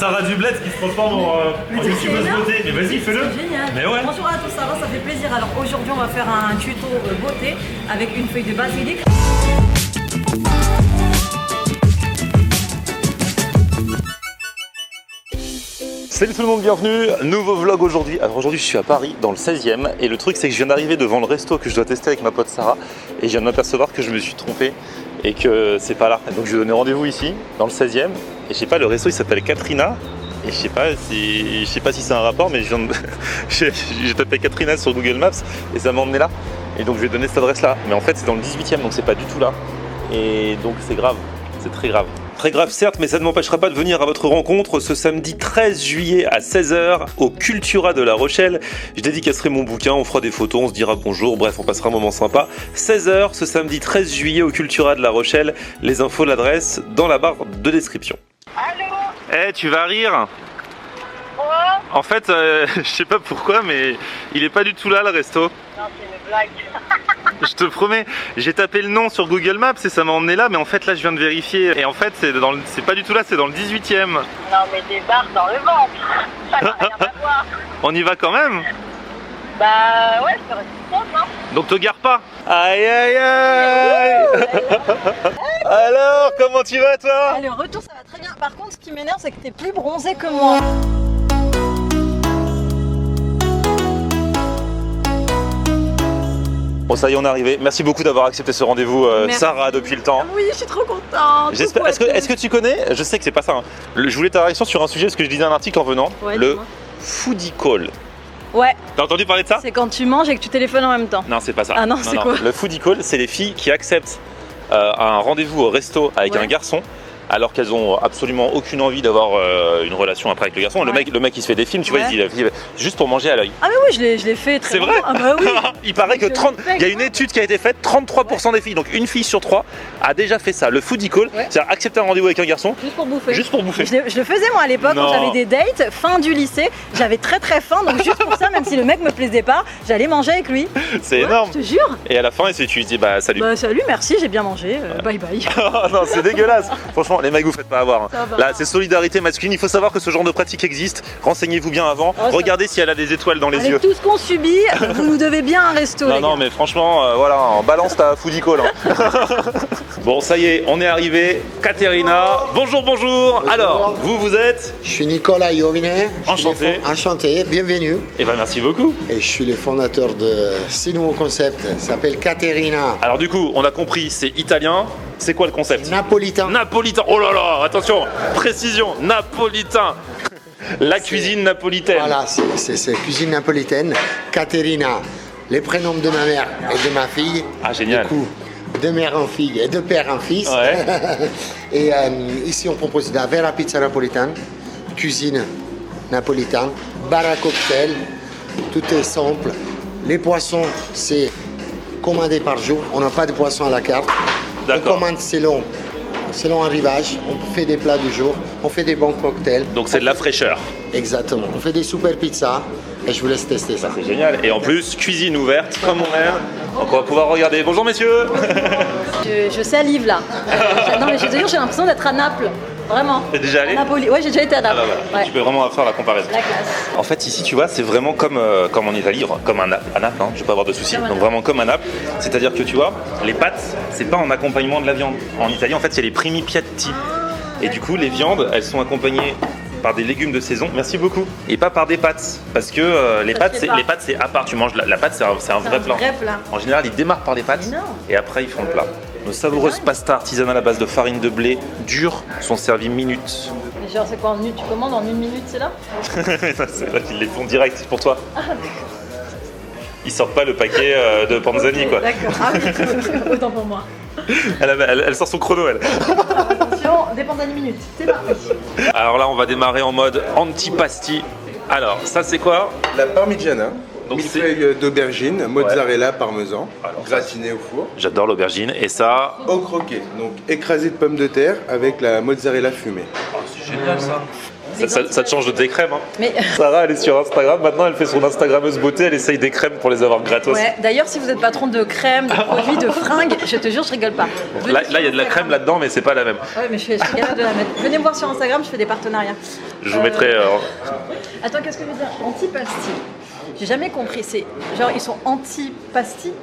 Sarah Dublette qui se transforme en youtubeuse beauté. Mais vas-y, fais-le. C'est génial. Mais ouais. Bonjour à tous, ça fait plaisir. Alors aujourd'hui, on va faire un tuto beauté avec une feuille de basilic. Salut tout le monde, bienvenue, nouveau vlog aujourd'hui. Alors aujourd'hui je suis à Paris dans le 16e et le truc c'est que je viens d'arriver devant le resto que je dois tester avec ma pote Sarah et je viens de m'apercevoir que je me suis trompé et que c'est pas là. Donc je vais donner rendez-vous ici dans le 16e et je sais pas, le resto il s'appelle Katrina et je sais pas si c'est un rapport, mais j'ai tapé Katrina sur Google Maps et ça m'a emmené là et donc je vais donner cette adresse là, mais en fait c'est dans le 18e donc c'est pas du tout là et donc c'est grave, c'est très grave. Très grave certes, mais ça ne m'empêchera pas de venir à votre rencontre ce samedi 13 juillet à 16h au Cultura de La Rochelle. Je dédicacerai mon bouquin, on fera des photos, on se dira bonjour, bref on passera un moment sympa. 16h ce samedi 13 juillet au Cultura de La Rochelle. Les infos, l'adresse dans la barre de description. Allô? Eh, tu vas rire? Quoi? En fait, je sais pas pourquoi, mais il est pas du tout là le resto. Non, c'est une blague. Je te promets, j'ai tapé le nom sur Google Maps et ça m'a emmené là, mais en fait là je viens de vérifier et en fait c'est pas du tout là, c'est dans le 18e. Non, mais des barres dans le ventre. Ça n'a rien à voir. On y va quand même? Bah ouais, ça reste simple, hein. Donc te gare pas. Aïe aïe aïe. Alors, comment tu vas toi? Le retour, ça va très bien. Par contre, ce qui m'énerve, c'est que t'es plus bronzé que moi. Bon ça y est, on est arrivé. Merci beaucoup d'avoir accepté ce rendez-vous, Sarah, depuis le temps. Oui, je suis trop contente. J'espère. Est-ce que tu connais? Je sais que c'est pas ça. Hein. Je voulais ta réaction sur un sujet parce que je lisais un article en venant. Ouais, le dis-moi. foodie call. Ouais, T'as entendu parler de ça? c'est quand tu manges et que tu téléphones en même temps. Non, c'est pas ça. Ah non, c'est quoi? Le foodie call, c'est les filles qui acceptent un rendez-vous au resto avec un garçon. Alors qu'elles ont absolument aucune envie d'avoir une relation après avec le garçon. Le mec il se fait des films, tu vois, il se dit juste pour manger à l'œil. Ah mais oui, je l'ai fait très C'est vrai? longtemps. Ah bah oui. Il paraît que il y a une étude qui a été faite, 33% des filles, donc une fille sur 3 a déjà fait ça, le foodie call, c'est-à-dire accepter un rendez-vous avec un garçon. Juste pour bouffer. Juste pour bouffer. Je le faisais moi à l'époque quand j'avais des dates, fin du lycée, j'avais très faim, donc juste pour ça, même si le mec me plaisait pas, j'allais manger avec lui. C'est énorme. Je te jure. Et à la fin, tu lui dis bah salut. Bah salut, merci, j'ai bien mangé, bye bye. Oh non, c'est dégueulasse. Franchement, les mecs, vous faites pas avoir. Hein. Ça va. Là, c'est solidarité masculine. Il faut savoir que ce genre de pratique existe. Renseignez-vous bien avant. Regardez si elle a des étoiles dans les yeux. Avec tout ce qu'on subit, vous nous devez bien un resto. Non, les non, gars. mais franchement, voilà, en balance ta foodie call. Hein. Bon, ça y est, on est arrivé. Katerina, bonjour, bonjour. Alors, vous êtes? Je suis Nicolas Iovine. Enchanté. Enchanté, bienvenue. Eh ben, merci beaucoup. Et je suis le fondateur de ce nouveau concept. Ça s'appelle Katerina. Alors, du coup, on a compris, c'est italien. C'est quoi le concept? Napolitain. Napolitain. Oh là là, attention, précision, napolitain. La cuisine napolitaine. Voilà, c'est cuisine napolitaine. Caterina, les prénoms de ma mère et de ma fille. Ah, génial. Du coup, de mère en fille et de père en fils. Ouais. Et ici, on propose de la vera pizza napolitaine, cuisine napolitaine, bar à cocktail. Tout est simple. Les poissons, c'est commandé par jour. On n'a pas de poissons à la carte. On D'accord. commande selon un rivage. On fait des plats du jour. On fait des bons cocktails. Donc c'est de la fraîcheur. Exactement. On fait des super pizzas et je vous laisse tester ça. C'est génial. Et en plus, cuisine ouverte, comme on aime. Donc on va pouvoir regarder. Bonjour messieurs. Je salive là. Non mais je te jure, j'ai l'impression d'être à Naples. Vraiment. T'es déjà allé? À Napoli. Ouais, j'ai déjà été à Ah Naples. bah voilà. Ouais. Tu peux vraiment faire la comparaison. La classe. En fait, ici, tu vois, c'est vraiment comme en Italie, comme à Naples, hein, je vais pas avoir de soucis. Comme à Donc Naples. vraiment comme à Naples. C'est-à-dire que tu vois, les pâtes, c'est pas en accompagnement de la viande. En Italie, en fait, c'est les primi piatti. Et du coup, les viandes, elles sont accompagnées par des légumes de saison. Merci beaucoup. Et pas par des pâtes, parce que les pâtes, c'est à part. Tu manges la pâte, c'est un vrai plat. Vrai plat. En général, ils démarrent par les pâtes Mais non. et après ils font le plat. Nos savoureuses pastas artisanales à base de farine de blé dures sont servies minutes. Mais genre, c'est quoi en minute? Tu commandes en 1 minute, c'est là? C'est là qu'ils les font direct, c'est pour toi. Ils sortent pas le paquet de Panzani, quoi. D'accord. Ah oui, autant pour moi. Elle sort son chrono, elle. Attention, dépend d'une minute. C'est parti. Alors là, on va démarrer en mode antipasti. Alors, ça c'est quoi? La parmigiana, Donc millefeuille d'aubergine, mozzarella, parmesan, Alors, ça, gratiné au four, J'adore l'aubergine. Et ça... au croquet, donc écrasé de pommes de terre avec la mozzarella fumée. Oh, c'est génial ça. Ça te change de tes crèmes. Hein. Mais Sarah, elle est sur Instagram. Maintenant, elle fait son Instagrammeuse beauté. Elle essaye des crèmes pour les avoir gratos. ouais, d'ailleurs, si vous êtes patron de crème, de produits, de fringues, je te jure, je rigole pas. Là, il y a de la crème là-dedans, mais c'est pas la même. Ouais, mais je suis capable de la mettre. Venez me voir sur Instagram, je fais des partenariats. Je vous mettrai. Attends, qu'est-ce que je veux dire? Anti-pastilles. J'ai jamais compris. C'est genre, ils sont anti-pastilles?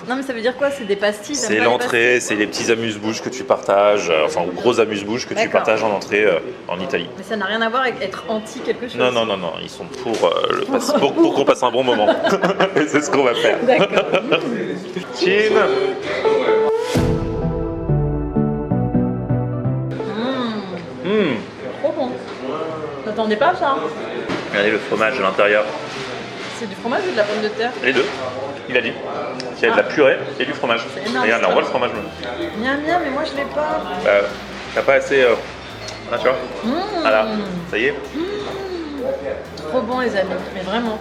Non, mais ça veut dire quoi? C'est des pastilles? C'est l'entrée, c'est les petits amuse-bouches que tu partages, enfin, ou gros amuse-bouches que tu D'accord. partages en entrée en Italie. Mais ça n'a rien à voir avec être anti quelque chose. Non, ils sont pour qu'on passe un bon moment. Et c'est ce qu'on va faire. D'accord. Chin. Trop bon. T'attendais pas à ça? Regardez le fromage à l'intérieur. C'est du fromage ou de la pomme de terre? Les deux, il a dit. Il y a de la purée et du fromage. C'est énorme, Regarde, là, ça. on voit le fromage. Miam miam, mais moi je l'ai pas. T'as pas assez. Ah, tu vois. Voilà, ça y est. Trop bon les amis, mais vraiment.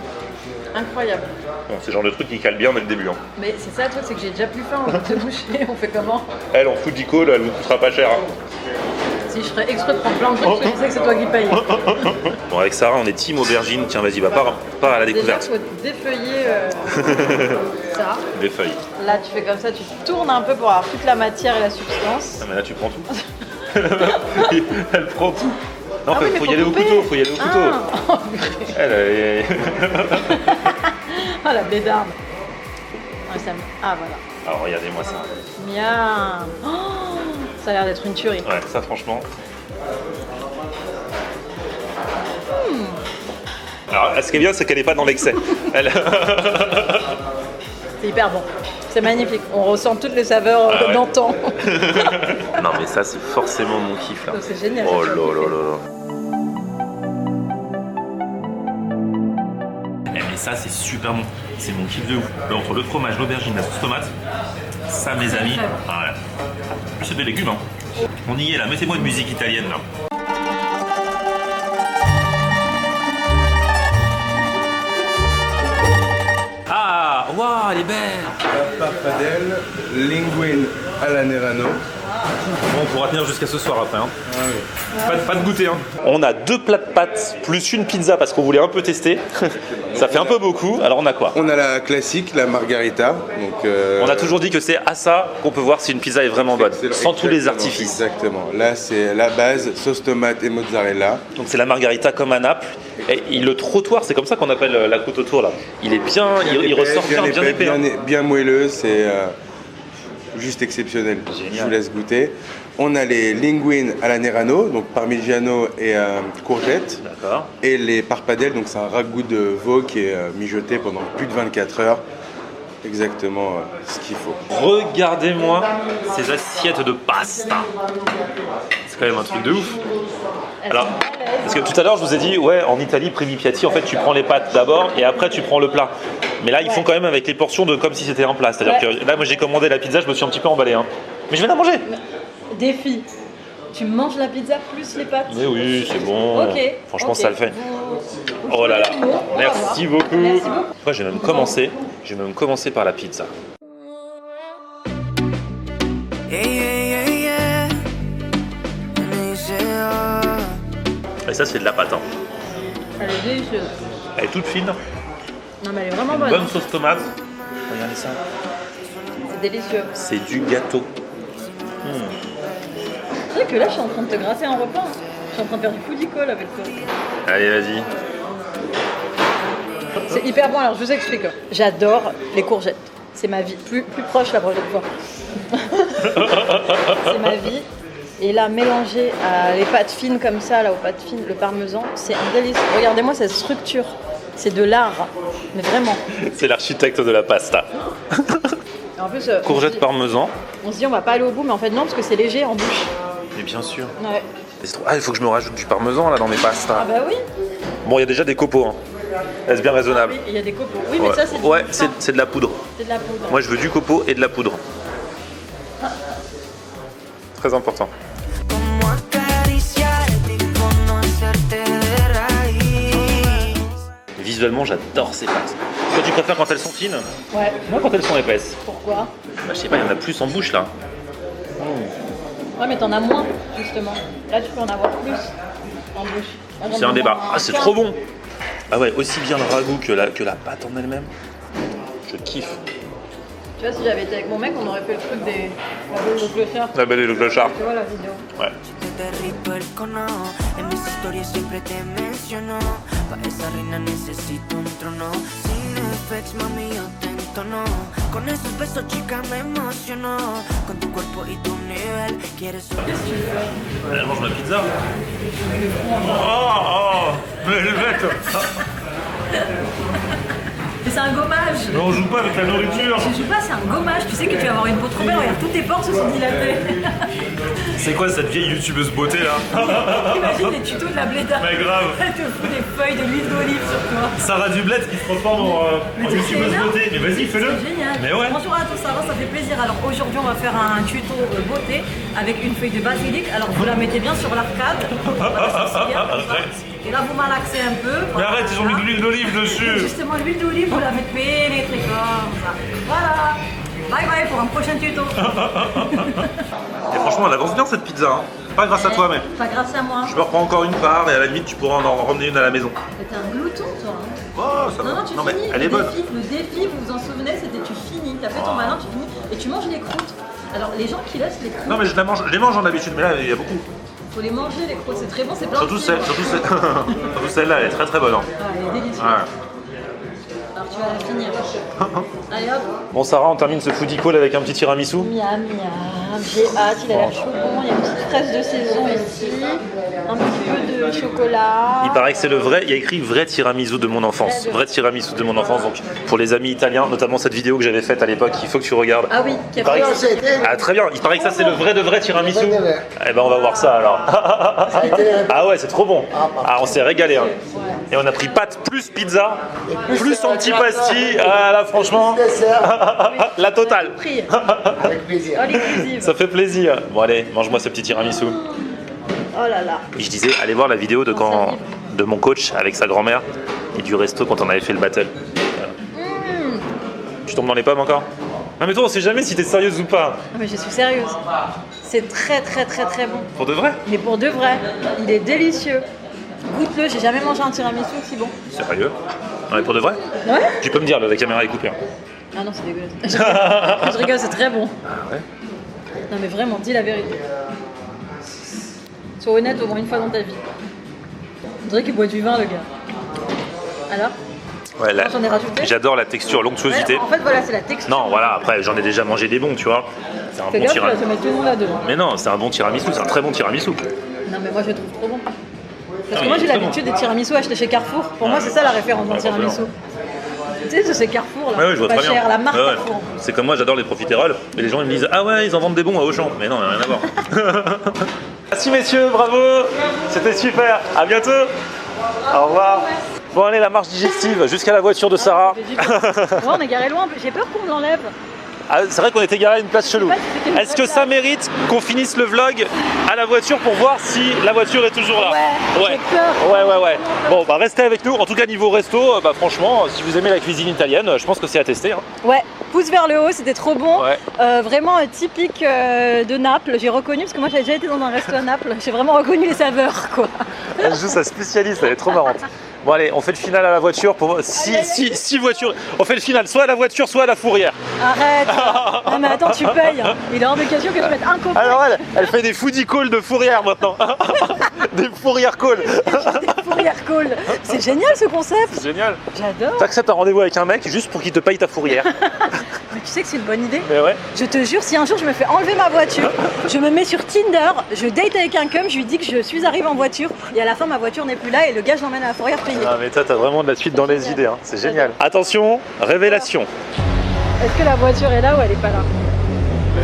Incroyable. Bon, c'est le genre de truc qui cale bien dès le début. Hein. Mais c'est ça le truc, c'est que j'ai déjà plus faim, on va te boucher, on fait comment? Elle, en food call, elle vous coûtera pas cher. Hein. Si je ferais exprès de prendre plein de trucs, je sais que c'est toi qui payes. Bon, avec Sarah, on est team aubergine. Tiens, vas-y, part à la Déjà, découverte. il faut défeuiller ça. Des feuilles. Là, tu fais comme ça, tu tournes un peu pour avoir toute la matière et la substance. Ah, mais là, tu prends tout. Elle prend tout. Non, Ah oui, mais faut y faut aller au couper. couteau, faut y aller au couteau. Ah. Elle est... Ah la bédarde. Ouais, ah voilà. Alors, regardez-moi ça. Miam. Oh, ça a l'air d'être une tuerie. Ouais, ça, franchement. Alors, ce qui est bien, c'est qu'elle n'est pas dans l'excès. Elle... C'est hyper bon. C'est magnifique. On ressent toutes les saveurs ouais. d'antan. Non, mais ça, c'est forcément mon kiff, là. Oh, c'est génial. Oh ça, là tu là vois. là là. Eh, mais ça, c'est super bon. C'est mon kiff de ouf. Entre le fromage, l'aubergine, la sauce tomate, ça, mes amis. Ah, ouais. C'est des légumes, hein. On y est, là. Mettez-moi une musique italienne, là. Ah, waouh, elle est belle. La pappardelle, linguine à la Nerano. Bon, on pourra tenir jusqu'à ce soir après. Hein. Pas de goûter. Hein. On a 2 plats de pâtes plus une pizza parce qu'on voulait un peu tester. Ça fait un peu beaucoup. Alors on a quoi? On a la classique, la margarita. Donc, On a toujours dit que c'est à ça qu'on peut voir si une pizza est vraiment bonne, sans tous les artifices. Exactement. Là, c'est la base, sauce tomate et mozzarella. Donc c'est la margarita comme à Naples. Et le trottoir, c'est comme ça qu'on appelle la côte autour là. Il est bien, il ressort bien épais. Hein. Bien moelleux, c'est juste exceptionnel. Génial. Je vous laisse goûter. On a les linguines à la Nerano, donc parmigiano et courgette. D'accord. Et les parpadelles, donc c'est un ragoût de veau qui est mijoté pendant plus de 24 heures. Exactement ce qu'il faut. Regardez-moi ces assiettes de pasta. C'est quand même un truc de ouf. Alors, parce que tout à l'heure je vous ai dit, ouais, en Italie, primi piatti, en fait tu prends les pâtes d'abord et après tu prends le plat. Mais là ils font quand même avec les portions de comme si c'était un plat. C'est-à-dire que là moi j'ai commandé la pizza, je me suis un petit peu emballé. Hein. Mais je vais la manger. Défi. Tu manges la pizza plus les pâtes? Mais oui, c'est bon. Ok. Franchement ok. ça le fait. Vous Oh là là. trouvez le mot. On va Merci voir. beaucoup. Merci beaucoup. Après j'ai même commencé par la pizza. Et ça c'est de la pâte. Hein. Elle est délicieuse. Elle est toute fine. Non mais elle est vraiment Une bonne. bonne sauce tomate. Regardez ça. C'est délicieux. C'est du gâteau. Tu sais que là je suis en train de te grasser un repas. Je suis en train de faire du foodie call avec toi. Allez, vas-y. C'est hyper bon, alors je vous explique. J'adore les courgettes. C'est ma vie. Plus proche la prochaine fois. C'est ma vie. Et là, mélangé à les pâtes fines comme ça, là, aux pâtes fines, le parmesan, c'est un délice. Regardez-moi cette structure. C'est de l'art. Mais vraiment. C'est l'architecte de la pasta. Et en plus, Courgette parmesan. on se dit on va pas aller au bout, mais en fait non, parce que c'est léger en bouche. Mais bien sûr. Ouais. Ah, il faut que je me rajoute du parmesan là dans mes pastas. Ah bah oui. Bon, il y a déjà des copeaux. Hein. Est-ce bien raisonnable? Oui, il y a des copeaux. Oui, mais Ouais, ça c'est du ouais, pain. c'est de la poudre. C'est de la poudre. Moi, je veux du copeau et de la poudre. Très important. Visuellement, j'adore ces pâtes. Toi, tu préfères quand elles sont fines? Ouais. Moi, quand elles sont épaisses. Pourquoi? Bah, je sais pas, il y en a plus en bouche là. Ouais, mais t'en as moins, justement. Là, tu peux en avoir plus en bouche. C'est un débat. Ah, c'est trop bon. Ah ouais, aussi bien le ragoût que la pâte en elle-même. Je kiffe. Tu vois, si j'avais été avec mon mec, on aurait fait le truc des... le clochard. La belle et le clochard. Tu vois la vidéo. Ouais. Derrito el cono, en mis historias siempre te menciono. Pa' esa reina necesito un trono. Sin effects, mami, yo te entono. Con esos besos, chica, me emociono. Con tu cuerpo y tu nivel, quieres un... Elle mange ma pizza. Oh, mais elle est bête. Mais c'est un gommage. Mais on joue pas avec la nourriture. Je joue pas, c'est un gommage. Tu sais que tu vas avoir une peau trop belle. Regarde, toutes tes pores se sont dilatées. C'est quoi cette vieille youtubeuse beauté là? Imagine les tutos de la bléda. Mais grave. Elle te fout des feuilles de l'huile d'olive sur toi. Sarah Dublette qui se transforme en youtubeuse énorme. beauté. Mais vas-y, fais-le. C'est génial. Mais ouais. Bonjour à tous, Sarah, ça fait plaisir. Alors aujourd'hui, on va faire un tuto beauté avec une feuille de basilic. Alors vous la mettez bien sur l'arcade. Voilà, c'est bien, comme ça. Et là, vous malaxez un peu. Mais Voilà. arrête, ils ont mis de l'huile d'olive dessus. Justement, l'huile d'olive, vous la mettez pénétrer comme ça. Voilà. Bye bye pour un prochain tuto. Et franchement, elle avance bien cette pizza. Hein. Pas grâce à toi, mais Pas grâce à moi. je me reprends encore une part et à la limite, tu pourras en ramener une à la maison. Mais t'es un glouton, toi. Hein. Oh, ça Non, va. non, tu mais finis. elle est bonne. Le défi, vous vous en souvenez, c'était tu finis. T'as fait ton malin, tu finis. Et tu manges les croûtes. Alors, les gens qui laissent les croûtes, Non, mais je les mange en habitude, mais là, il y a beaucoup. faut les manger, les croûtes. C'est très bon, c'est plein Surtout de fibres. surtout celle-là, elle est très très bonne. Hein. Ah, elle est délicieuse. Ouais. Alors, tu vas la finir. Allez hop. Bon, Sarah, on termine ce foodie call avec un petit tiramisu. Miam, miam. J'ai hâte, il a l'air chaud bon. Il y a une petite fraise de saison ici. Un petit peu de chocolat. Il paraît que c'est le vrai, il y a écrit vrai tiramisu de mon enfance. Vrai tiramisu de mon enfance. Donc, pour les amis italiens, notamment cette vidéo que j'avais faite à l'époque, il faut que tu regardes. Ah oui, qui a paraît pris que aussi. Ah, très bien, il paraît que ça c'est le vrai de vrai tiramisu. Le vrai de vrai. Eh ben, on va voir ça alors. Ah ouais, c'est trop bon. Ah, on s'est régalé. Hein. Et on a pris pâte plus pizza, plus antipasti. Ah là, franchement, la totale. Prix. Avec plaisir. Oh, l'exclusive. Ça fait plaisir. Bon, allez, mange-moi ce petit tiramisu. Oh là là. Et je disais, allez voir la vidéo de mon coach avec sa grand-mère et du resto quand on avait fait le battle. Tu tombes dans les pommes encore? Non mais toi on sait jamais si t'es sérieuse ou pas. Ah, mais je suis sérieuse. C'est très très très très bon. Pour de vrai? Mais pour de vrai, il est délicieux. Goûte-le, j'ai jamais mangé un tiramisu aussi bon. Sérieux? Non mais pour de vrai? Ouais? Tu peux me dire, là, la caméra est coupée. Hein. Ah non, c'est dégueulasse. Je rigole, c'est très bon. Ah ouais? Non mais vraiment, dis la vérité. Sois honnête au moins une fois dans ta vie. On dirait qu'il boit du vin, le gars. Alors? Ouais, là, J'en ai rajouté. j'adore la texture, l'onctuosité. Ouais, en fait, voilà, c'est la texture. Non, voilà, après j'en ai déjà mangé des bons, tu vois. C'est un Fais bon gaffe, tu vas te tiramisu. mettre tout le monde là-dedans. Mais non, c'est un bon tiramisu, c'est un très bon tiramisu. Non mais moi je le trouve trop bon. Parce Ah, que mais moi j'ai très l'habitude des tiramisu achetés chez Carrefour. Pour moi c'est ça la référence d'un Ouais, tiramisu. Tu sais, c'est Carrefour là. Ouais, ouais, je vois pas très bien. cher, la marque Ouais, ouais. Carrefour. C'est comme moi, j'adore les profiteroles. Et les gens ils me disent, ah ouais, ils en vendent des bons à Auchan. Mais non, rien à voir. Merci messieurs, bravo. C'était super. À bientôt. Au revoir. Bon allez, la marche digestive jusqu'à la voiture de Sarah. J'ai dit que- Ouais, on est garé loin, j'ai peur qu'on me l'enlève. Ah, c'est vrai qu'on était garé à une place chelou. pas si c'était une Est-ce que vraie ça mérite qu'on finisse le vlog à la voiture pour voir si la voiture est toujours là? Ouais, j'ai peur. Ouais. Bon, bah restez avec nous. En tout cas, niveau resto, bah franchement, si vous aimez la cuisine italienne, je pense que c'est à tester. Hein. Ouais, pouce vers le haut, c'était trop bon. Ouais. Vraiment typique de Naples, j'ai reconnu, parce que moi j'avais déjà été dans un resto à Naples, j'ai vraiment reconnu les saveurs quoi. Elle joue sa spécialiste, elle est trop marrante. Bon allez, on fait le final à la voiture pour si voitures. On fait le final soit à la voiture, soit à la fourrière. Arrête. Non mais attends, tu payes. Hein. Il est hors de question que je mette un copain. Alors elle fait des foodie calls de fourrière maintenant. Des fourrières calls. Des fourrières call. C'est génial ce concept. C'est génial. J'adore. T'acceptes un rendez-vous avec un mec juste pour qu'il te paye ta fourrière. Mais tu sais que c'est une bonne idée. Mais ouais. Je te jure, si un jour je me fais enlever ma voiture, je me mets sur Tinder, je date avec un cum, je lui dis que je suis arrivée en voiture et à la fin ma voiture n'est plus là et le gars je l'emmène à la fourrière payer. Ah mais toi t'as vraiment de la suite dans les idées, hein. C'est génial. Attention, révélation. Est-ce que la voiture est là ou elle est pas là?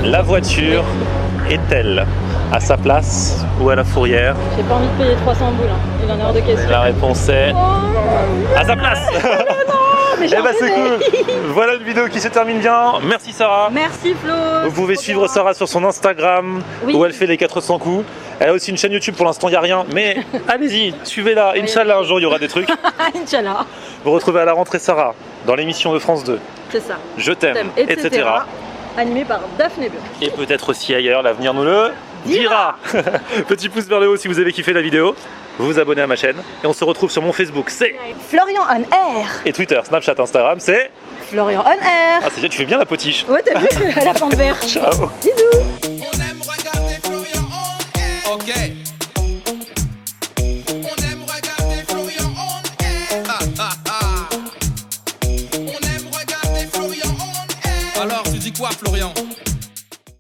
La voiture est-elle à sa place ou à la fourrière? J'ai pas envie de payer 300 boules, hein. Il en est hors de question. La réponse est à sa place. Mais j'ai Eh bah un c'est bébé. cool. Voilà une vidéo qui se termine bien. Merci Sarah. Merci Flo. Vous pouvez suivre Sarah sur son Instagram Oui. où elle fait les 400 coups. Elle a aussi une chaîne YouTube, pour l'instant il n'y a rien, mais allez-y, suivez-la. Inch'Allah, un jour il y aura des trucs. Inch'Allah. Vous retrouvez à la rentrée Sarah dans l'émission de France 2. C'est ça. Je t'aime, etc. Animé par Daphné Bleu. Et peut-être aussi ailleurs, l'avenir nous le dira. Petit pouce vers le haut si vous avez kiffé la vidéo. vous abonner à ma chaîne. Et on se retrouve sur mon Facebook, c'est... Florian on air. Et Twitter, Snapchat, Instagram, c'est... Florian on air. Ah, c'est bien, tu fais bien la potiche. Ouais, t'as vu la pente verte. Ciao. Bisous. On aime regarder Florian on air. Ok. On aime regarder Florian on air. On aime regarder Florian on air. Alors, tu dis quoi, Florian?